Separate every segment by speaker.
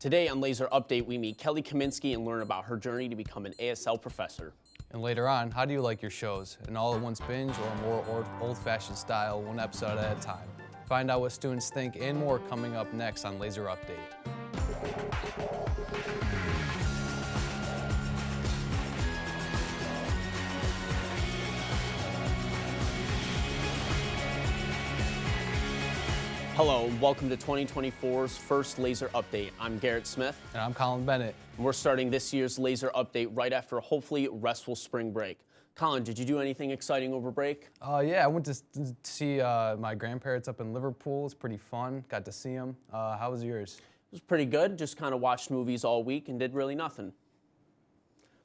Speaker 1: Today on Lazer Update, we meet Kelly Kaminski and learn about her journey to become an ASL professor.
Speaker 2: And later on, how do you like your shows? An all-at-once binge or a more old-fashioned style, one episode at a time? Find out what students think and more coming up next on Lazer Update.
Speaker 1: Hello, and welcome to 2024's first Lazer Update. I'm Garrett Smith.
Speaker 2: And I'm Colin Bennett.
Speaker 1: And we're starting this year's Lazer Update right after a hopefully restful spring break. Colin, did you do anything exciting over break?
Speaker 2: Yeah, I went to see my grandparents up in Liverpool. It's pretty fun. Got to see them. How was yours? It
Speaker 1: was pretty good. Just kind of watched movies all week and did really nothing.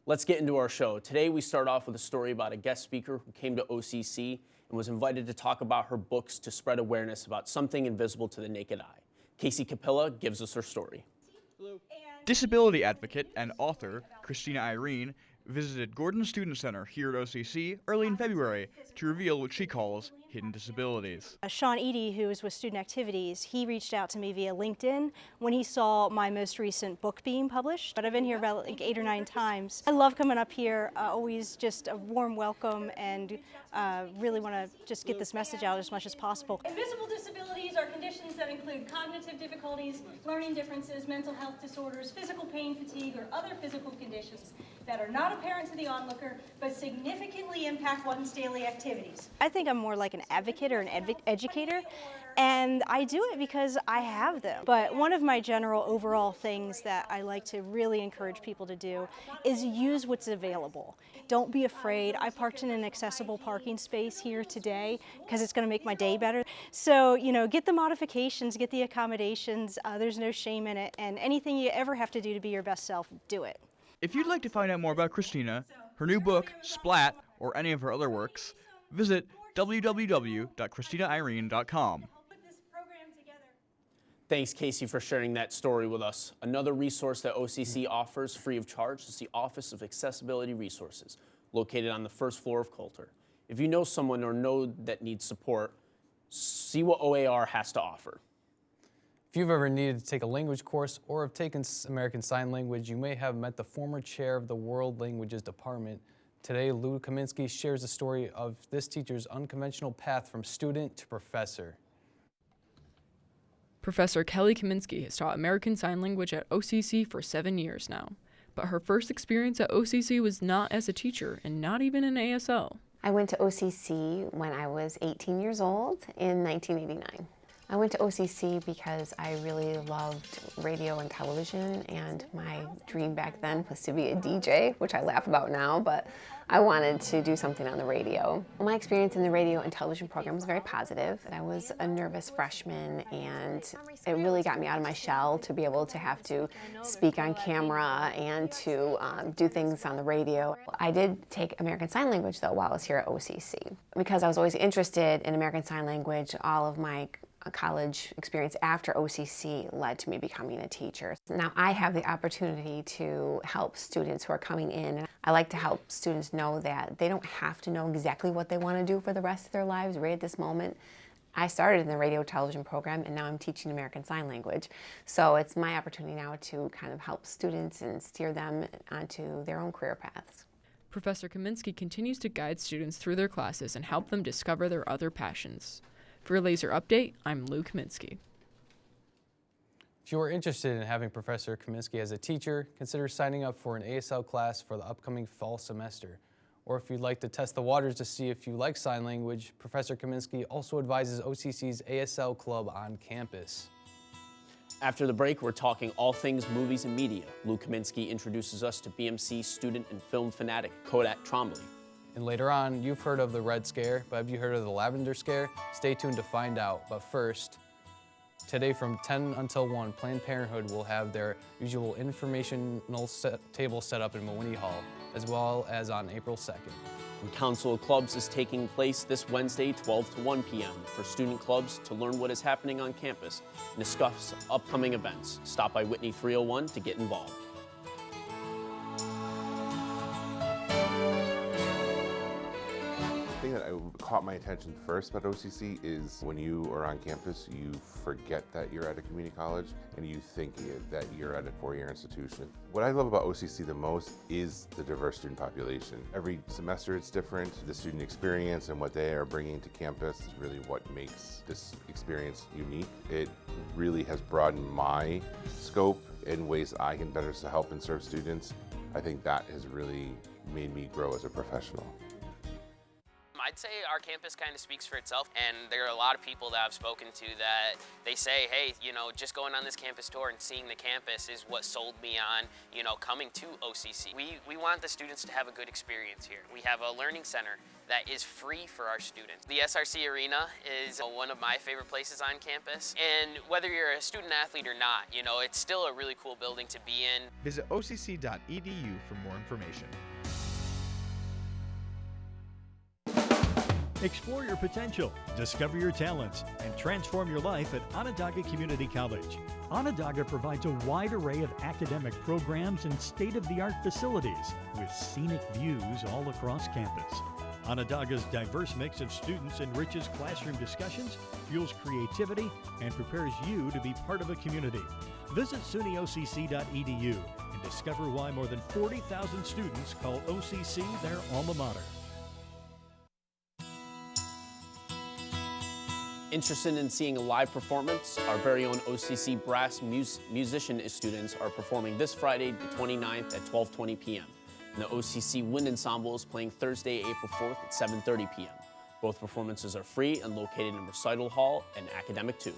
Speaker 1: Let's get into our show. Today we start off with a story about a guest speaker who came to OCC and was invited to talk about her books to spread awareness about something invisible to the naked eye. Casey Capilla gives us her story.
Speaker 3: Hello. Disability advocate and author Christina Irene visited Gordon Student Center here at OCC early in February to reveal what she calls hidden disabilities.
Speaker 4: Sean Eady, who is with Student Activities, he reached out to me via LinkedIn when he saw my most recent book being published. But I've been here about like 8 or 9 times. I love coming up here, always just a warm welcome, and really want to just get this message out as much as possible.
Speaker 5: Invisible disabilities are conditions that include cognitive difficulties, learning differences, mental health disorders, physical pain, fatigue, or other physical conditions that are not apparent to the onlooker but significantly impact one's daily activities.
Speaker 4: I think I'm more like an advocate or an educator, and I do it because I have them. But one of my general overall things that I like to really encourage people to do is use what's available. Don't be afraid. I parked in an accessible parking space here today because it's going to make my day better. So, you know, get the modifications, get the accommodations. There's no shame in it, and anything you ever have to do to be your best self, do it.
Speaker 3: If you'd like to find out more about Christina, her new book, Splat, or any of her other works, visit www.christinairene.com.
Speaker 1: Thanks, Casey, for sharing that story with us. Another resource that OCC offers free of charge is the Office of Accessibility Resources, located on the first floor of Coulter. If you know someone or know that needs support, see what OAR has to offer.
Speaker 2: If you've ever needed to take a language course or have taken American Sign Language, you may have met the former chair of the World Languages Department. Today, Lou Kaminski shares the story of this teacher's unconventional path from student to professor.
Speaker 6: Professor Kelly Kaminski has taught American Sign Language at OCC for 7 years now. But her first experience at OCC was not as a teacher and not even an ASL.
Speaker 7: I went to OCC when I was 18 years old in 1989. I went to OCC because I really loved radio and television, and my dream back then was to be a DJ, which I laugh about now, but I wanted to do something on the radio. My experience in the radio and television program was very positive. I was a nervous freshman, and it really got me out of my shell to be able to have to speak on camera and to do things on the radio. I did take American Sign Language, though, while I was here at OCC. Because I was always interested in American Sign Language, all of my college experience after OCC led to me becoming a teacher. Now I have the opportunity to help students who are coming in. I like to help students know that they don't have to know exactly what they want to do for the rest of their lives right at this moment. I started in the radio television program, and now I'm teaching American Sign Language. So it's my opportunity now to kind of help students and steer them onto their own career paths.
Speaker 6: Professor Kaminski continues to guide students through their classes and help them discover their other passions. For Lazer Update, I'm Lou Kaminski.
Speaker 2: If you are interested in having Professor Kaminski as a teacher, consider signing up for an ASL class for the upcoming fall semester. Or if you'd like to test the waters to see if you like sign language, Professor Kaminski also advises OCC's ASL Club on campus.
Speaker 1: After the break, we're talking all things movies and media. Lou Kaminski introduces us to BMC student and film fanatic Kodak Trombley.
Speaker 2: And later on, you've heard of the Red Scare, but have you heard of the Lavender Scare? Stay tuned to find out. But first, today from 10 until 1, Planned Parenthood will have their usual informational table set up in Mawhinney Hall, as well as on April 2nd.
Speaker 1: And Council of Clubs is taking place this Wednesday, 12 to 1 p.m. for student clubs to learn what is happening on campus and discuss upcoming events. Stop by Whitney 301 to get involved.
Speaker 8: thing that caught my attention first about OCC is when you are on campus, you forget that you're at a community college and you think that you're at a four-year institution. What I love about OCC the most is the diverse student population. Every semester it's different. The student experience and what they are bringing to campus is really what makes this experience unique. It really has broadened my scope in ways I can better help and serve students. I think that has really made me grow as a professional.
Speaker 9: I'd say our campus kind of speaks for itself, and there are a lot of people that I've spoken to that they say, hey, you know, just going on this campus tour and seeing the campus is what sold me on, you know, coming to OCC. We want the students to have a good experience here. We have a learning center that is free for our students. The SRC Arena is one of my favorite places on campus, and whether you're a student athlete or not, you know, it's still a really cool building to be in.
Speaker 3: Visit occ.edu for more information.
Speaker 10: Explore your potential, discover your talents, and transform your life at Onondaga Community College. Onondaga provides a wide array of academic programs and state-of-the-art facilities with scenic views all across campus. Onondaga's diverse mix of students enriches classroom discussions, fuels creativity, and prepares you to be part of a community. Visit sunyocc.edu and discover why more than 40,000 students call OCC their alma mater.
Speaker 1: Interested in seeing a live performance? Our very own OCC brass musician students are performing this Friday, the 29th at 12:20 p.m. And the OCC Wind Ensemble is playing Thursday, April 4th at 7:30 p.m. Both performances are free and located in Recital Hall and Academic 2.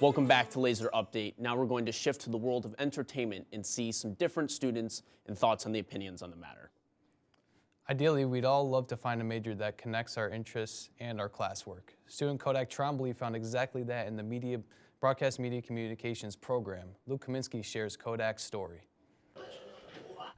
Speaker 1: Welcome back to Lazer Update. Now we're going to shift to the world of entertainment and see some different students and thoughts on the opinions on the matter.
Speaker 2: Ideally, we'd all love to find a major that connects our interests and our classwork. Student Kodak Trombley found exactly that in the Broadcast Media Communications program. Luke Kaminski shares Kodak's story.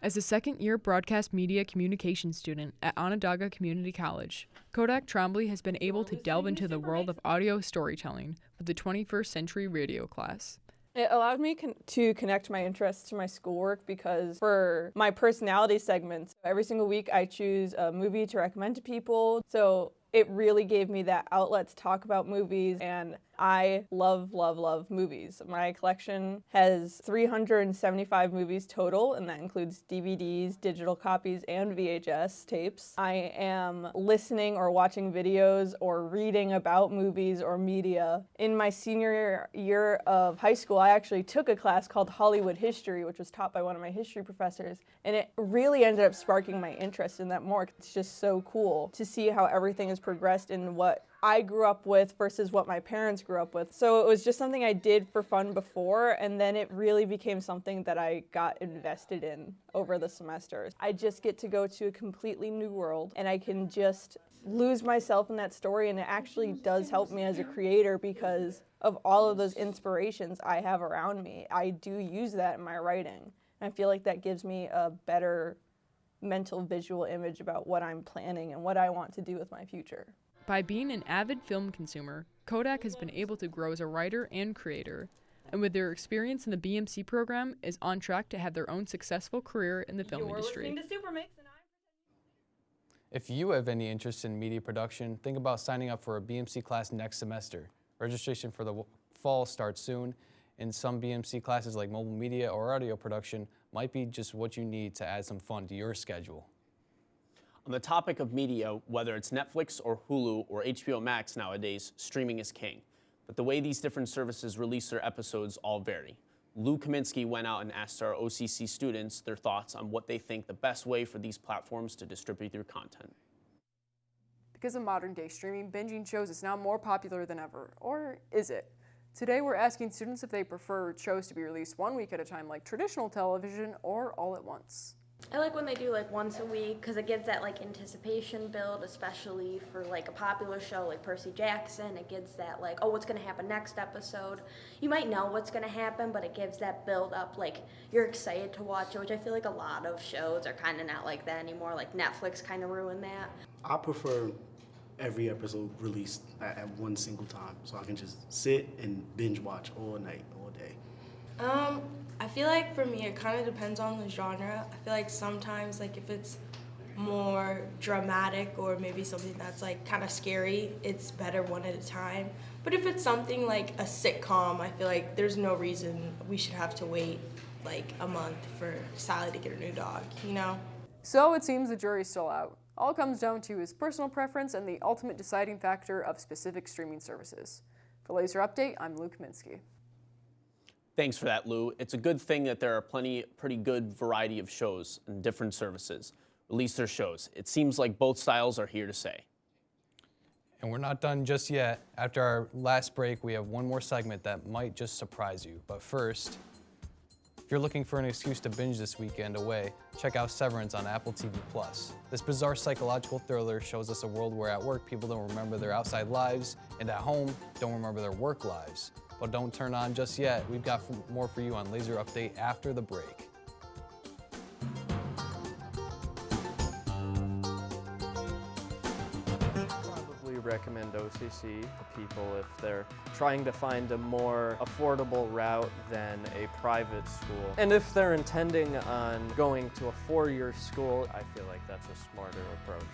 Speaker 6: As a second-year broadcast media communications student at Onondaga Community College, Kodak Trombley has been able to delve into the world of audio storytelling with the 21st Century Radio class.
Speaker 11: It allowed me to connect my interests to my schoolwork because for my personality segments, every single week I choose a movie to recommend to people. So it really gave me that outlet to talk about movies, and I love, love, love movies. My collection has 375 movies total, and that includes DVDs, digital copies, and VHS tapes. I am listening or watching videos or reading about movies or media. In my senior year of high school, I actually took a class called Hollywood History, which was taught by one of my history professors, and it really ended up sparking my interest in that more. It's just so cool to see how everything has progressed in what I grew up with versus what my parents grew up with. So it was just something I did for fun before, and then it really became something that I got invested in over the semesters. I just get to go to a completely new world, and I can just lose myself in that story, and it actually does help me as a creator because of all of those inspirations I have around me. I do use that in my writing. And I feel like that gives me a better mental visual image about what I'm planning and what I want to do with my future.
Speaker 6: By being an avid film consumer, Kodak has been able to grow as a writer and creator, and with their experience in the BMC program, is on track to have their own successful career in the film industry.
Speaker 2: If you have any interest in media production, think about signing up for a BMC class next semester. Registration for the fall starts soon, and some BMC classes like mobile media or audio production might be just what you need to add some fun to your schedule.
Speaker 1: On the topic of media, whether it's Netflix or Hulu or HBO Max nowadays, streaming is king. But the way these different services release their episodes all vary. Lou Kaminski went out and asked our OCC students their thoughts on what they think the best way for these platforms to distribute their content.
Speaker 12: Because of modern day streaming, binging shows is now more popular than ever. Or is it? Today we're asking students if they prefer shows to be released 1 week at a time like traditional television or all at once.
Speaker 13: I like when they do like once a week because it gives that like anticipation build, especially for like a popular show like Percy Jackson. It gives that like, oh, what's going to happen next episode? You might know what's going to happen, but it gives that build up, like you're excited to watch it, which I feel like a lot of shows are kind of not like that anymore. Like Netflix kind of ruined that.
Speaker 14: I prefer every episode released at one single time, so I can just sit and binge watch all night, all day.
Speaker 15: I feel like for me it kind of depends on the genre. I feel like sometimes like if it's more dramatic or maybe something that's like kind of scary, it's better one at a time. But if it's something like a sitcom, I feel like there's no reason we should have to wait like a month for Sally to get her new dog, you know?
Speaker 12: So it seems the jury's still out. All comes down to his personal preference and the ultimate deciding factor of specific streaming services. For Lazer Update, I'm Lou Kaminski.
Speaker 1: Thanks for that, Lou. It's a good thing that there are pretty good variety of shows and different services release their shows. It seems like both styles are here to stay.
Speaker 2: And we're not done just yet. After our last break, we have one more segment that might just surprise you. But first, if you're looking for an excuse to binge this weekend away, check out Severance on Apple TV+. This bizarre psychological thriller shows us a world where at work people don't remember their outside lives, and at home don't remember their work lives. But don't turn on just yet. We've got more for you on Lazer Update after the break.
Speaker 16: Recommend OCC to people if they're trying to find a more affordable route than a private school. And if they're intending on going to a four-year school, I feel like that's a smarter approach.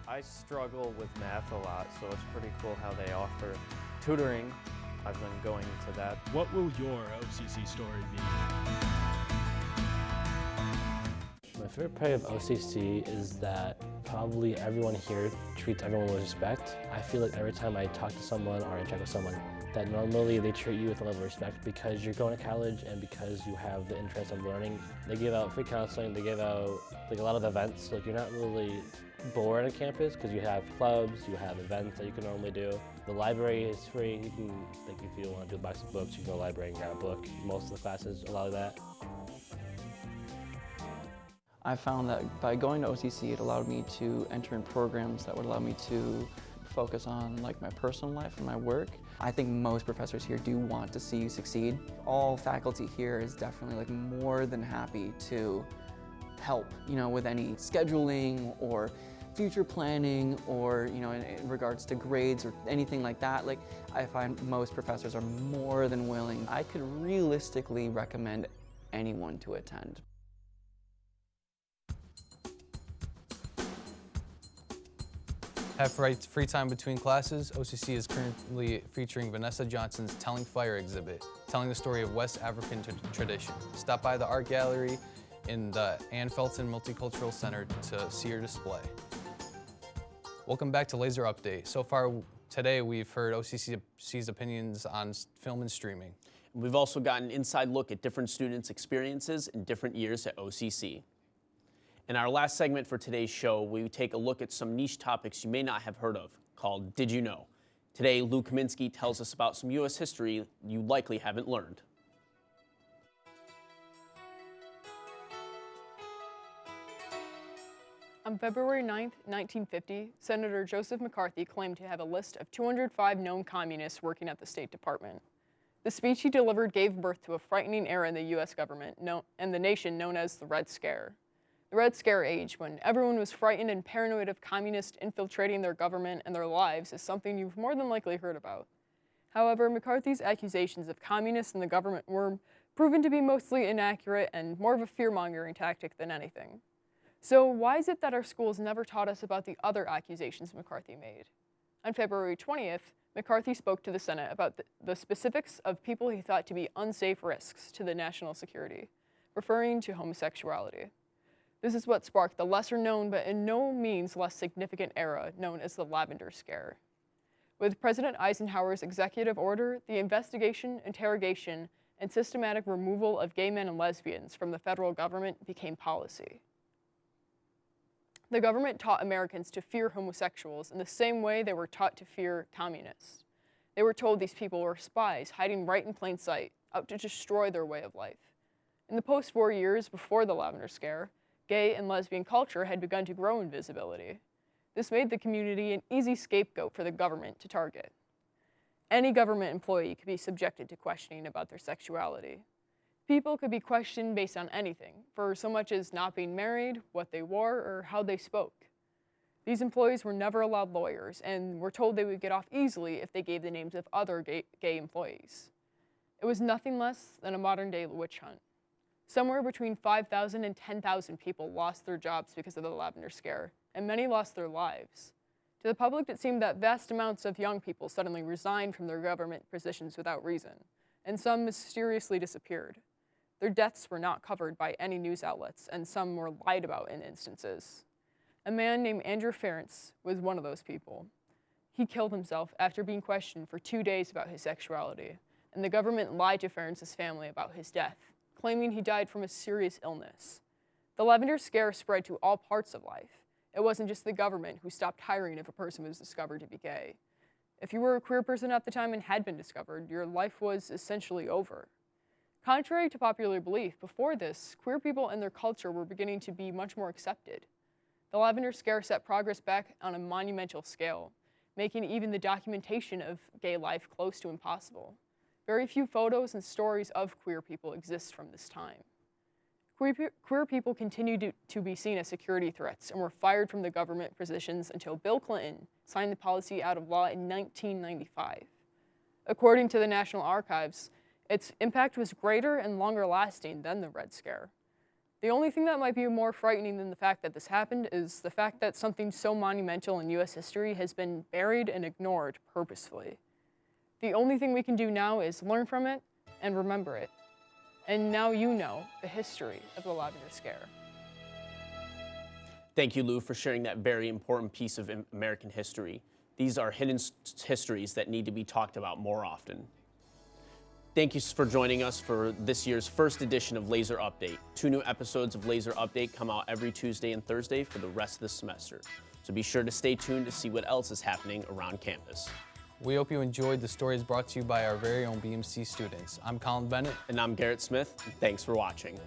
Speaker 16: I struggle with math a lot, so it's pretty cool how they offer tutoring. I've been going to that.
Speaker 10: What will your OCC story be?
Speaker 17: My favorite part of OCC is that probably everyone here treats everyone with respect. I feel like every time I talk to someone or interact with someone, that normally they treat you with a level of respect because you're going to college and because you have the interest of learning. They give out free counseling, they give out like a lot of events. Like you're not really bored on campus because you have clubs, you have events that you can normally do. The library is free. You can, like if you want to do a box of books, you can go to the library and grab a book. Most of the classes allow that.
Speaker 18: I found that by going to OCC, it allowed me to enter in programs that would allow me to focus on like my personal life and my work. I think most professors here do want to see you succeed. All faculty here is definitely like more than happy to help, you know, with any scheduling or future planning or, you know, in regards to grades or anything like that. Like I find most professors are more than willing. I could realistically recommend anyone to attend.
Speaker 2: Have free time between classes? OCC is currently featuring Vanessa Johnson's Telling Fire exhibit, telling the story of West African tradition. Stop by the art gallery in the Ann Felton Multicultural Center to see her display. Welcome back to Lazer Update. So far today, we've heard OCC's opinions on film and streaming.
Speaker 1: We've also gotten an inside look at different students' experiences in different years at OCC. In our last segment for today's show, we take a look at some niche topics you may not have heard of, called Did You Know? Today, Lou Kaminski tells us about some U.S. history you likely haven't learned.
Speaker 12: On February 9, 1950, Senator Joseph McCarthy claimed to have a list of 205 known communists working at the State Department. The speech he delivered gave birth to a frightening era in the U.S. government and the nation known as the Red Scare. The Red Scare age, when everyone was frightened and paranoid of communists infiltrating their government and their lives, is something you've more than likely heard about. However, McCarthy's accusations of communists in the government were proven to be mostly inaccurate and more of a fear-mongering tactic than anything. So why is it that our schools never taught us about the other accusations McCarthy made? On February 20th, McCarthy spoke to the Senate about the specifics of people he thought to be unsafe risks to the national security, referring to homosexuality. This is what sparked the lesser-known but in no means less significant era known as the Lavender Scare. With President Eisenhower's executive order, the investigation, interrogation, and systematic removal of gay men and lesbians from the federal government became policy. The government taught Americans to fear homosexuals in the same way they were taught to fear communists. They were told these people were spies hiding right in plain sight, out to destroy their way of life. In the post-war years before the Lavender Scare, gay and lesbian culture had begun to grow in visibility. This made the community an easy scapegoat for the government to target. Any government employee could be subjected to questioning about their sexuality. People could be questioned based on anything, for so much as not being married, what they wore, or how they spoke. These employees were never allowed lawyers, and were told they would get off easily if they gave the names of other gay employees. It was nothing less than a modern-day witch hunt.
Speaker 6: Somewhere between 5,000 and 10,000 people lost their jobs because of the Lavender Scare, and many lost their lives. To the public, it seemed that vast amounts of young people suddenly resigned from their government positions without reason, and some mysteriously disappeared. Their deaths were not covered by any news outlets, and some were lied about in instances. A man named Andrew Ference was one of those people. He killed himself after being questioned for 2 days about his sexuality, and the government lied to Ference's family about his death, claiming he died from a serious illness. The Lavender Scare spread to all parts of life. It wasn't just the government who stopped hiring if a person was discovered to be gay. If you were a queer person at the time and had been discovered, your life was essentially over. Contrary to popular belief, before this, queer people and their culture were beginning to be much more accepted. The Lavender Scare set progress back on a monumental scale, making even the documentation of gay life close to impossible. Very few photos and stories of queer people exist from this time. Queer people continued to be seen as security threats and were fired from the government positions until Bill Clinton signed the policy out of law in 1995. According to the National Archives, its impact was greater and longer lasting than the Red Scare. The only thing that might be more frightening than the fact that this happened is the fact that something so monumental in U.S. history has been buried and ignored purposefully. The only thing we can do now is learn from it and remember it. And now you know the history of the Lavender Scare.
Speaker 1: Thank you, Lou, for sharing that very important piece of American history. These are hidden histories that need to be talked about more often. Thank you for joining us for this year's first edition of Lazer Update. 2 new episodes of Lazer Update come out every Tuesday and Thursday for the rest of the semester. So be sure to stay tuned to see what else is happening around campus.
Speaker 2: We hope you enjoyed the stories brought to you by our very own BMC students. I'm Colin Bennett.
Speaker 1: And I'm Garrett Smith. Thanks for watching.